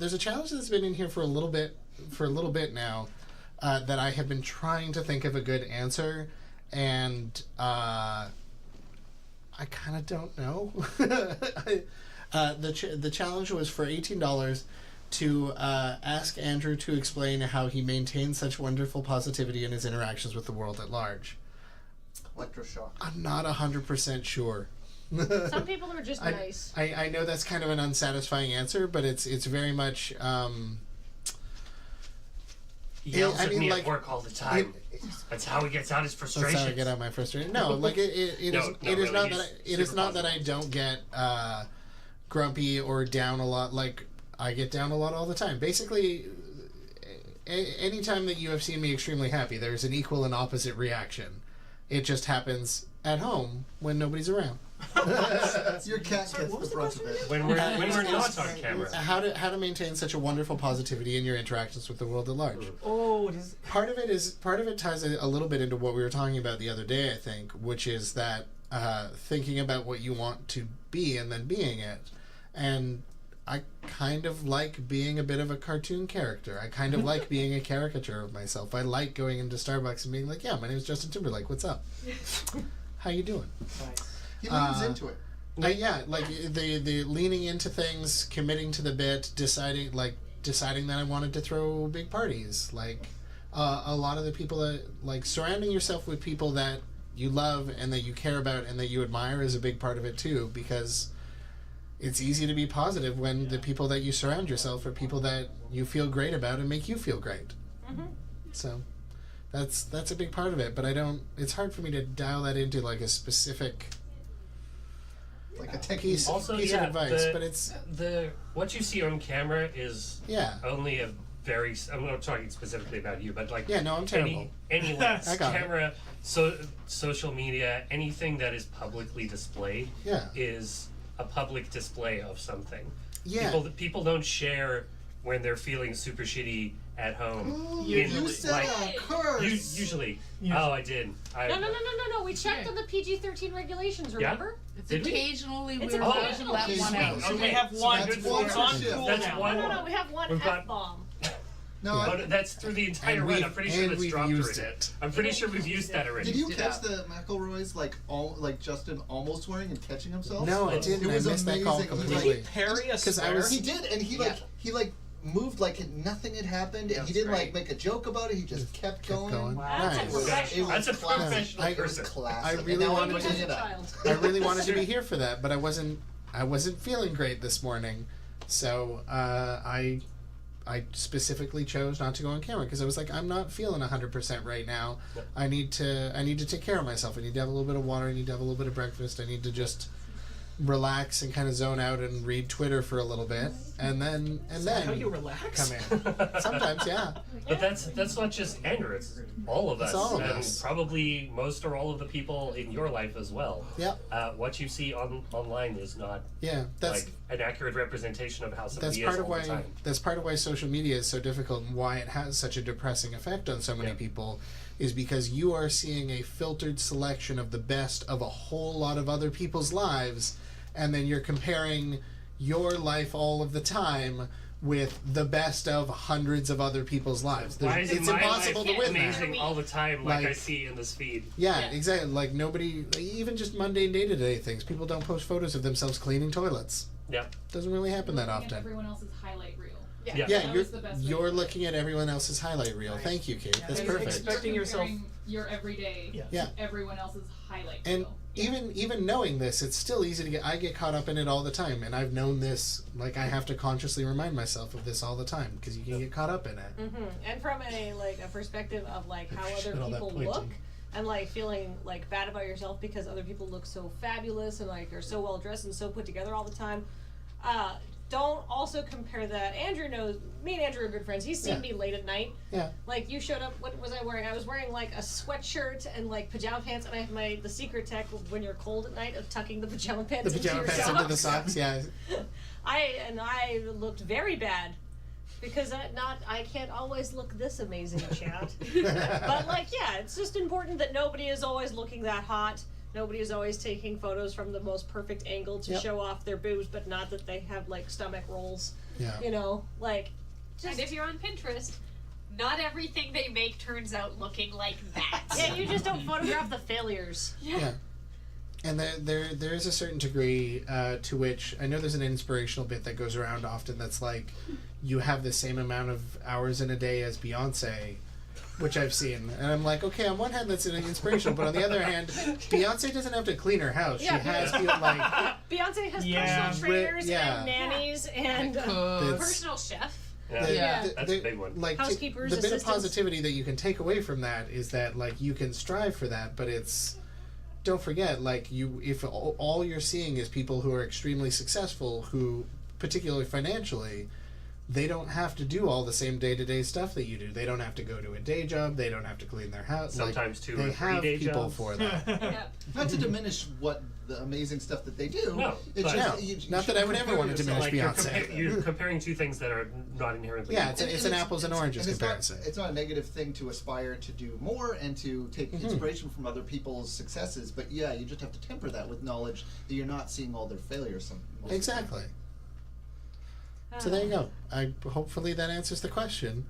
there's a challenge that's been in here for a little bit now, that I have been trying to think of a good answer, and I kind of don't know. The challenge was for $18 to ask Andrew to explain how he maintains such wonderful positivity in his interactions with the world at large. Electroshock. I'm not 100% sure. Some people are just nice. I know that's kind of an unsatisfying answer, but it's very much. He yells at me at work all the time. That's how he gets out his frustration. That's how I get out my frustration. No, like it is not that I don't get grumpy or down a lot. Like I get down a lot all the time. Basically, any time that you have seen me extremely happy, there's an equal and opposite reaction. It just happens at home when nobody's around. Your cat gets the brunt of it. When we're not on camera. How to maintain such a wonderful positivity in your interactions with the world at large. Oh, it is. Part of it ties a little bit into what we were talking about the other day, I think, which is that thinking about what you want to be and then being it. And I kind of like being a bit of a cartoon character. I kind of like being a caricature of myself. I like going into Starbucks and being like, yeah, my name is Justin Timberlake. What's up? How you doing? He leans into it. Yeah, like the leaning into things, committing to the bit, deciding that I wanted to throw big parties. Like a lot of the people that, like, surrounding yourself with people that you love and that you care about and that you admire is a big part of it too, because it's easy to be positive when the people that you surround yourself are people that you feel great about and make you feel great. Mm-hmm. So that's a big part of it, but it's hard for me to dial that into like a specific like a piece of advice, but it's what you see on camera is yeah. only a very. I'm not talking specifically about you, but like I'm terrible. Any lens, camera, social media, anything that is publicly displayed is a public display of something. Yeah. People don't share when they're feeling super shitty at home. You said a curse. Usually. Oh, I did. No. We checked on the PG-13 regulations, remember? It's occasionally It's we're occasionally. let one out. Okay. We have one. That's one That's one. No, we have one F-bomb. No, but that's through the entire run. I'm pretty sure that's dropped already. I'm pretty sure we've used that already. Did you catch the McElroys like Justin almost swearing and catching himself? No, I didn't. It was I missed amazing. that call He, completely. like, Parry a swear? He did, and he moved like nothing had happened, and he didn't like make a joke about it. He just kept going. Wow. Nice. That's a professional It was person. classic. I really wanted As a child. I really wanted to be here for that, but I wasn't feeling great this morning, so I specifically chose not to go on camera because I was like, I'm not feeling 100% right now. Yep. I need to take care of myself. I need to have a little bit of water. I need to have a little bit of breakfast. I need to just relax and kind of zone out and read Twitter for a little bit, and then How you relax? come in. Sometimes, yeah. But that's not just Andrew. It's all of us. It's all of and us. Probably most or all of the people in your life as well. Yep. What you see online is not that's like an accurate representation of how that's somebody part is of all why the time. that's part of why social media is so difficult and why it has such a depressing effect on so many people, is because you are seeing a filtered selection of the best of a whole lot of other people's lives, and then you're comparing your life all of the time with the best of hundreds of other people's lives. Why is It's my impossible life to win amazing that. all the time, like I Like- see in this feed? Yeah, exactly. Like nobody, even just mundane day-to-day things. People don't post photos of themselves cleaning toilets. Yeah. Doesn't really happen that Looking at often. everyone else's highlight reel. Yeah. Yeah, That was the best you're way. looking at everyone else's highlight reel. Right. Thank you, Kate. That's You're perfect. expecting yourself. Comparing your everyday Yeah. to everyone else's highlight And reel. even knowing this, it's still easy to I get caught up in it all the time, and I've known this. Like I have to consciously remind myself of this all the time because you can get caught up in it. Mm-hmm. And from a perspective of like how other All that people pointing. look, and like feeling like bad about yourself because other people look so fabulous and like are so well dressed and so put together all the time. Don't also compare that. Andrew knows, me and Andrew are good friends. He's seen me late at night. Yeah. Like you showed up, what was I wearing? I was wearing like a sweatshirt and like pajama pants, and I have the secret tech when you're cold at night of tucking the pajama pants The pajama into your pants socks. into the socks. Yeah. I looked very bad. Because I can't always look this amazing, Chad. But like, yeah, it's just important that nobody is always looking that hot. Nobody is always taking photos from the most perfect angle to show off their boobs, but not that they have like stomach rolls. Yeah. You know, like, just And if you're on Pinterest, not everything they make turns out looking like that. yeah, you just don't photograph the failures. Yeah. And there is a certain degree to which I know there's an inspirational bit that goes around often that's like, you have the same amount of hours in a day as Beyonce, which I've seen, and I'm like, okay, on one hand that's an inspirational, but on the other hand, Beyonce doesn't have to clean her house. Yeah. She has people like Beyonce has Yeah. personal trainers Yeah. and nannies and It's- Personal chef. Yeah. Yeah. That's a big one. Like Housekeepers, the bit of assistants. positivity that you can take away from that is that like you can strive for that, but it's, don't forget, like, if all you're seeing is people who are extremely successful, who particularly financially, they don't have to do all the same day-to-day stuff that you do. They don't have to go to a day job. They don't have to clean their house. Sometimes like, 2 they or 3 have day people jobs. for that. Yep. Not to diminish what the amazing stuff that they do. No, it's but- just, No, you not that I would ever want to compare diminish yourself. Like Beyonce. you're comparing two things that are not inherently Yeah, equal. it's an apples and oranges it's comparison. Not, it's not a negative thing to aspire to do more and to take inspiration from other people's successes, but yeah, you just have to temper that with knowledge that you're not seeing all their failures. Most of the time. Exactly. So there you go. Hopefully that answers the question.